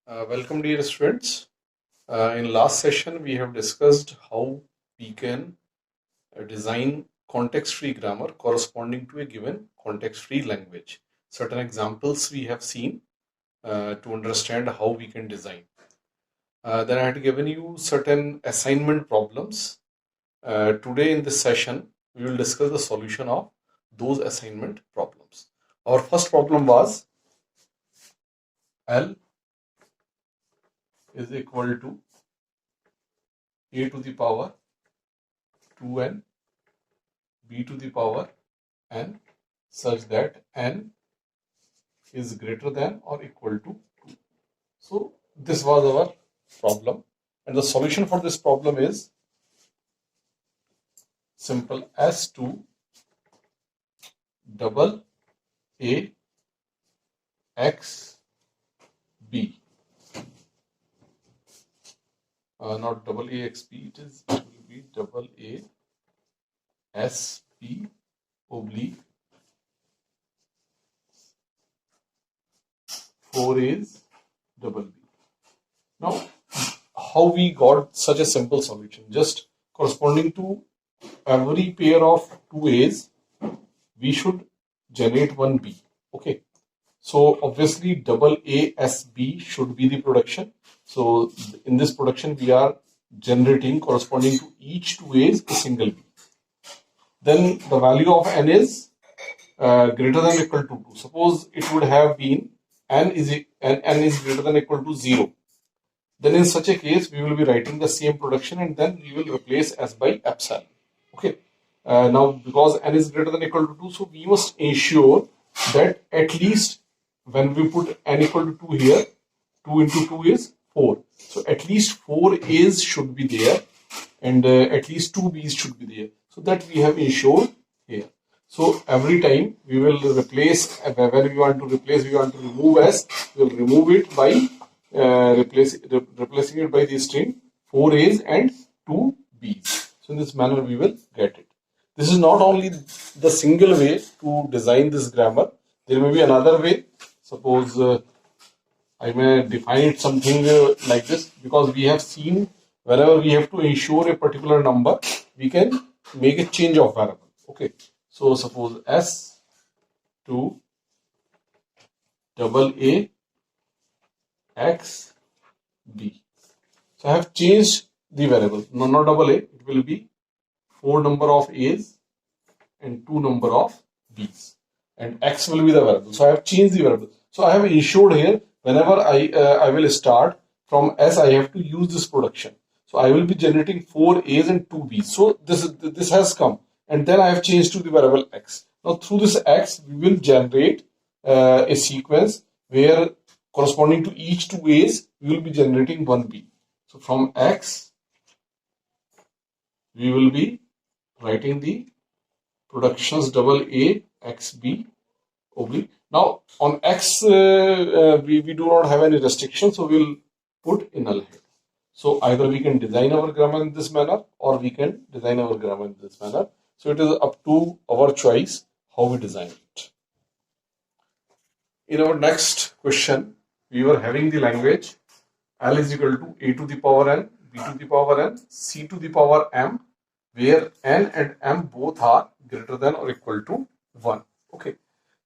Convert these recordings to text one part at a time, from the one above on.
Welcome dear students. In last session we have discussed how we can design context-free grammar corresponding to a given context-free language. Certain examples we have seen to understand how we can design. Then I had given you certain assignment problems. Today in this session we will discuss the solution of those assignment problems. Our first problem was L is equal to a to the power 2n b to the power n such that n is greater than or equal to 2. So this was our problem, and the solution for this problem is simple. S2 double a x b, not double a x b, it will be double a s b oblique 4 is double b. Now, how we got such a simple solution? Just corresponding to every pair of two a's, we should generate one b. Okay, so obviously double a s b should be the production. So in this production, we are generating corresponding to each two a's a single b. Then the value of n is greater than or equal to 2. Suppose it would have been n is greater than or equal to 0. Then in such a case, we will be writing the same production and then we will replace s by epsilon. Okay. Now, because n is greater than or equal to 2, so we must ensure that at least when we put n equal to 2 here, 2 into 2 is 4. So at least 4 a's should be there and at least 2 b's should be there. So that we have ensured here. So every time we will replace, when we want to replace, we want to remove s, we will remove it by replacing it by the string 4 a's and 2 b's. So in this manner we will get it. This is not only the single way to design this grammar. There may be another way. Suppose I may define it something like this, because we have seen whenever we have to ensure a particular number, we can make a change of variable. Okay. So suppose S2 double A x b. So I have changed the variable. No, not double a. It will be 4 number of a's and 2 number of b's, and x will be the variable. So I have changed the variable. So I have ensured here whenever I will start from s, I have to use this production. So I will be generating 4 a's and 2 b's. So this has come, and then I have changed to the variable x. Now through this x, we will generate a sequence where corresponding to each two a's, we will be generating one b. So from x, we will be writing the productions double a x b oblique. Now on x, we do not have any restriction, so we will put in null head. So either we can design our grammar in this manner or we can design our grammar in this manner. So it is up to our choice how we design it. In our next question, we were having the language L is equal to a to the power n, b to the power n, c to the power m, where n and m both are greater than or equal to 1. Okay.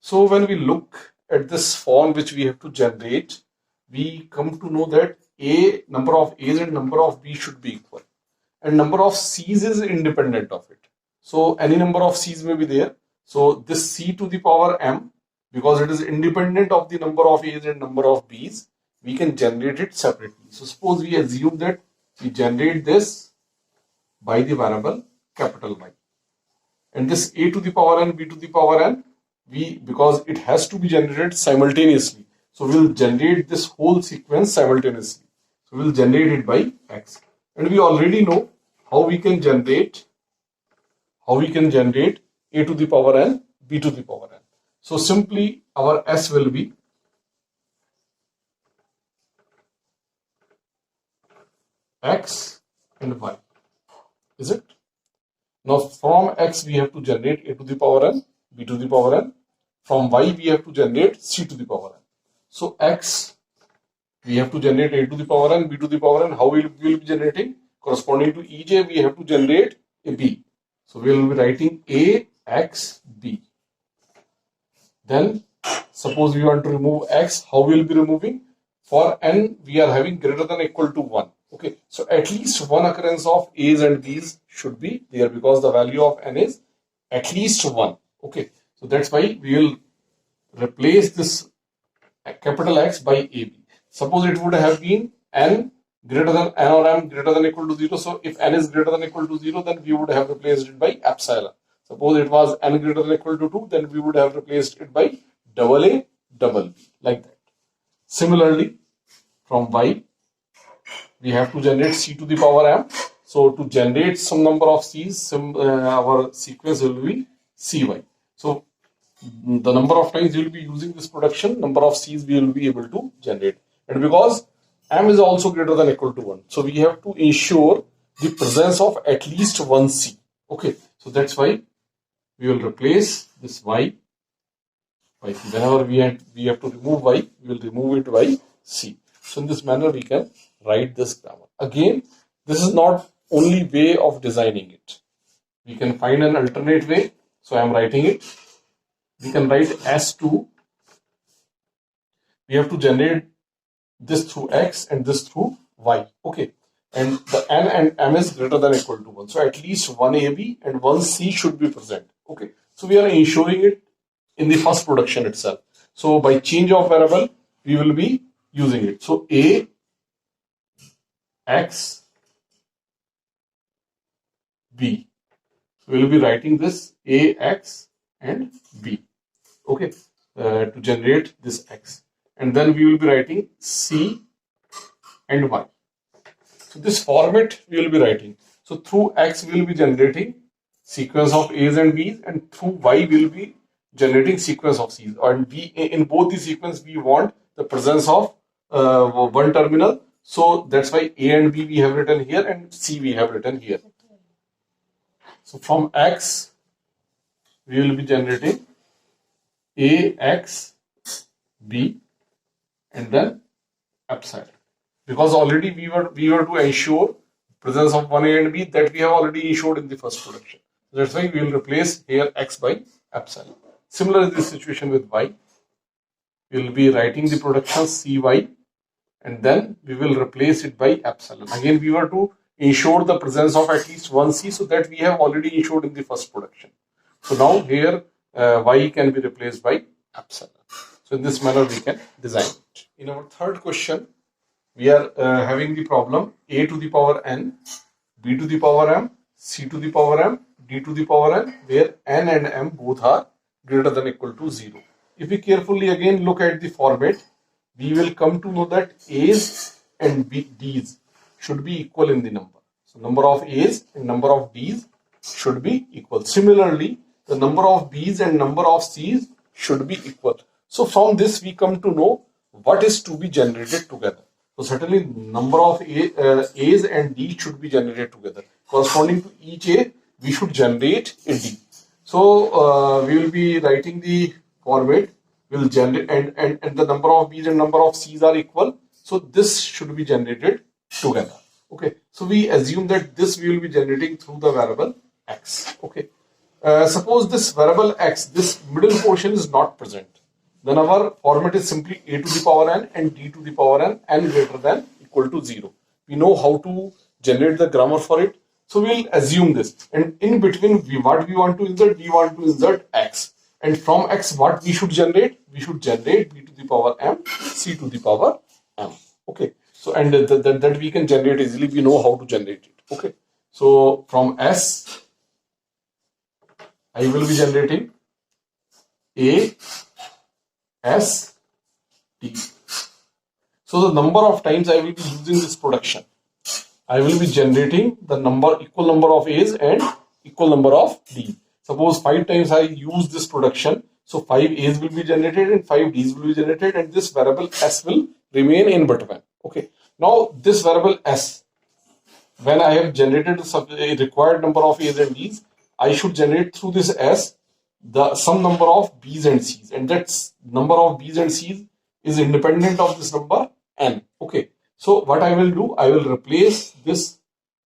So when we look at this form which we have to generate, we come to know that a number of a's and number of b should be equal, and number of c's is independent of it. So any number of c's may be there. So this c to the power m, because it is independent of the number of a's and number of b's, we can generate it separately. So suppose we assume that we generate this by the variable capital Y, and this a to the power n, b to the power n, because it has to be generated simultaneously, so we will generate this whole sequence simultaneously. So we will generate it by x, and we already know how we can generate a to the power n, b to the power n. So simply our s will be x and y. Is it? Now from x we have to generate a to the power n, b to the power n. From y we have to generate c to the power n. So x We have to generate a to the power n, b to the power n. How we will be generating? Corresponding to each a, we have to generate a b. So we will be writing a x b. Then suppose we want to remove x, how we will be removing? For n, we are having greater than or equal to 1. Okay, so at least one occurrence of a's and b's should be there because the value of n is at least 1. Okay, so that's why we will replace this capital X by AB. Suppose it would have been n greater than n or m greater than or equal to 0. So if n is greater than or equal to 0, then we would have replaced it by epsilon. Suppose it was n greater than or equal to 2, then we would have replaced it by double A, double B, like that. Similarly, from y, we have to generate c to the power m. So to generate some number of c's, our sequence will be cy. So the number of times we will be using this production, number of c's we will be able to generate. And because m is also greater than or equal to 1, so we have to ensure the presence of at least one c. Okay, so that's why we will replace this y by c. Whenever we have to remove y, we will remove it by c. So in this manner we can write this grammar. Again, this is not only way of designing it. We can find an alternate way. So I am writing it. We can write S2. We have to generate this through X and this through Y. Okay. And the N and M is greater than or equal to 1. So at least one AB and one C should be present. Okay. So we are ensuring it in the first production itself. So by change of variable, we will be using it. So A, X, B. So we will be writing this A, X and B. Okay, to generate this X. And then we will be writing C and Y. So this format we will be writing. So through X we will be generating sequence of A's and B's, and through Y we will be generating sequence of C's. And we, in both the sequence we want the presence of one terminal. So that's why A and B we have written here and C we have written here. So from X we will be generating A, X, B, and then epsilon. Because already we were to ensure presence of one A and B, that we have already ensured in the first production. So that's why we will replace here X by epsilon. Similar is the situation with Y. We will be writing the production CY and then we will replace it by epsilon. Again, we were to ensure the presence of at least one C, so that we have already ensured in the first production. So now here Y can be replaced by epsilon. So in this manner we can design it. In our third question, we are having the problem A to the power n, B to the power m, C to the power m, D to the power n, where n and m both are greater than or equal to 0. If we carefully again look at the format, we will come to know that A's and D's should be equal in the number. So number of A's and number of D's should be equal. Similarly, the number of B's and number of C's should be equal. So from this we come to know what is to be generated together. So certainly number of A's and D should be generated together. Corresponding to each A, we should generate a D. So we will be writing the format, will generate, and the number of B's and number of C's are equal. So this should be generated together. Okay. So we assume that this we will be generating through the variable X. Okay. Suppose this variable X, this middle portion is not present. Then our format is simply A to the power n and D to the power n greater than equal to 0. We know how to generate the grammar for it. So we'll assume this. And in between, what we want to insert? We want to insert X. And from X, what we should generate? We should generate B to the power m, C to the power m. Okay. So, and that we can generate easily. We know how to generate it. Okay. So from S, I will be generating A, S, T. So the number of times I will be using this production, I will be generating the equal number of A's and equal number of D. Suppose 5 times I use this production, so 5 A's will be generated and 5 D's will be generated, and this variable S will remain in between. Okay. Now this variable S, when I have generated a required number of A's and D's, I should generate through this S the some number of B's and C's, and that's number of B's and C's is independent of this number n. Okay, so what I will do, I will replace this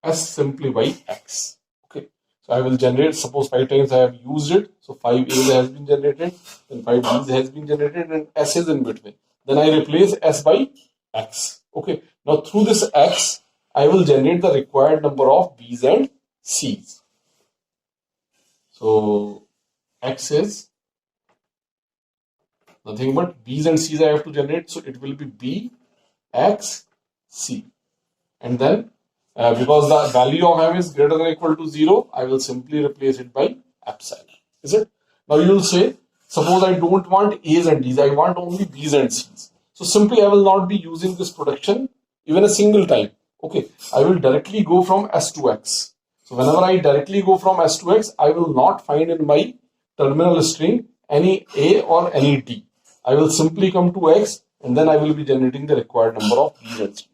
s simply by x. Okay, so I will generate, suppose 5 times I have used it, so 5 a's has been generated, then 5 b's has been generated, and s is in between. Then I replace s by x. Okay, now through this x, I will generate the required number of b's and c's. So x is nothing but b's and c's I have to generate, so it will be b, x, c. And then because the value of m is greater than or equal to 0, I will simply replace it by epsilon. Is it? Now you will say, suppose I don't want a's and d's, I want only b's and c's. So simply I will not be using this production even a single time. Okay, I will directly go from s to x. So whenever I directly go from s to x, I will not find in my terminal string any a or any d. I will simply come to x, and then I will be generating the required number of b's and c's.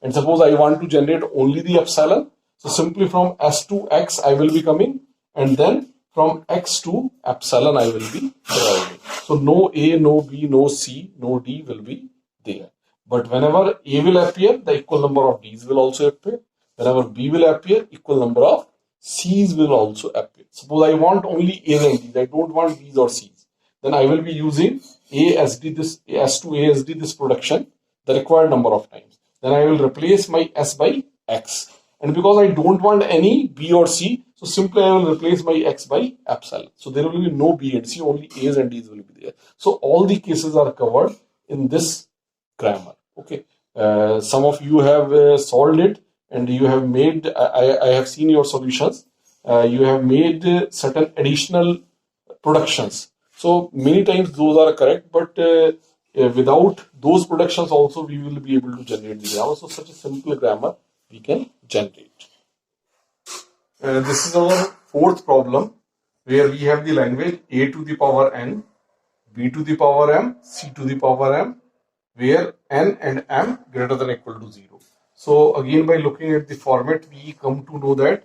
And suppose I want to generate only the epsilon, so simply from s to x I will be coming, and then from x to epsilon I will be deriving. So no a, no b, no c, no d will be there. But whenever a will appear, the equal number of d's will also appear. Whenever b will appear, equal number of c's will also appear. Suppose I want only a's and d's, I don't want b's or c's. Then I will be using a as d, this s to a as d, this production, the required number of times. Then I will replace my s by x. And because I don't want any b or c, so simply I will replace my x by epsilon. So there will be no b and c, only a's and d's will be there. So all the cases are covered in this grammar. Okay. Some of you have solved it, and you have made, I have seen your solutions. You have made certain additional productions. So many times those are correct, but without those productions also we will be able to generate the grammar. So such a simple grammar we can generate. This is our fourth problem, where we have the language a to the power n, b to the power m, c to the power m, where n and m greater than or equal to 0. So again, by looking at the format, we come to know that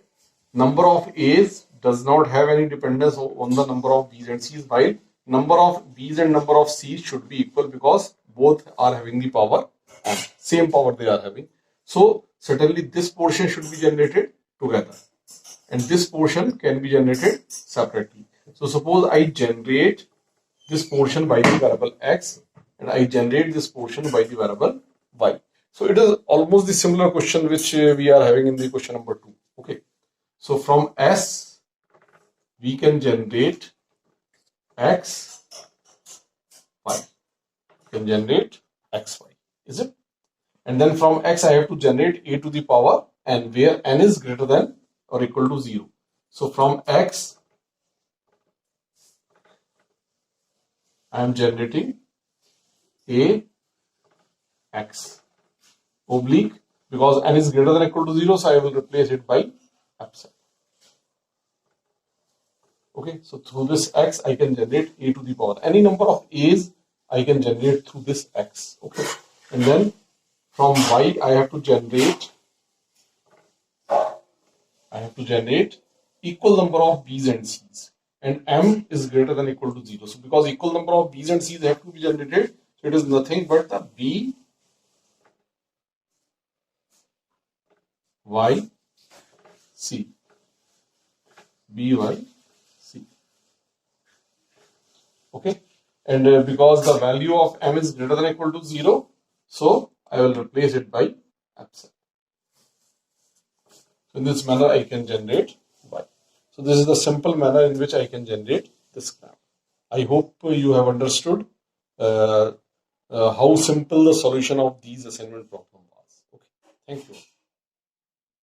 number of a's does not have any dependence on the number of b's and c's, while number of b's and number of c's should be equal, because both are having the power m, same power they are having. So certainly this portion should be generated together, and this portion can be generated separately. So suppose I generate this portion by the variable x, and I generate this portion by the variable y. So it is almost the similar question which we are having in the question number 2. Okay. So from s, we can generate x, y. We can generate x, y. Is it? And then from x, I have to generate a to the power n, where n is greater than or equal to 0. So from x, I am generating a x oblique, because n is greater than or equal to 0, so I will replace it by epsilon. Okay, so through this x I can generate a to the power. Any number of a's I can generate through this x. Okay, and then from y I have to generate equal number of b's and c's, and m is greater than or equal to 0. So because equal number of b's and c's have to be generated, so it is nothing but the b, y, c, b, y, c. Okay, and because the value of m is greater than or equal to 0, so I will replace it by epsilon. So in this manner I can generate y. So this is the simple manner in which I can generate this grammar. I hope you have understood how simple the solution of these assignment problem was. Okay, thank you.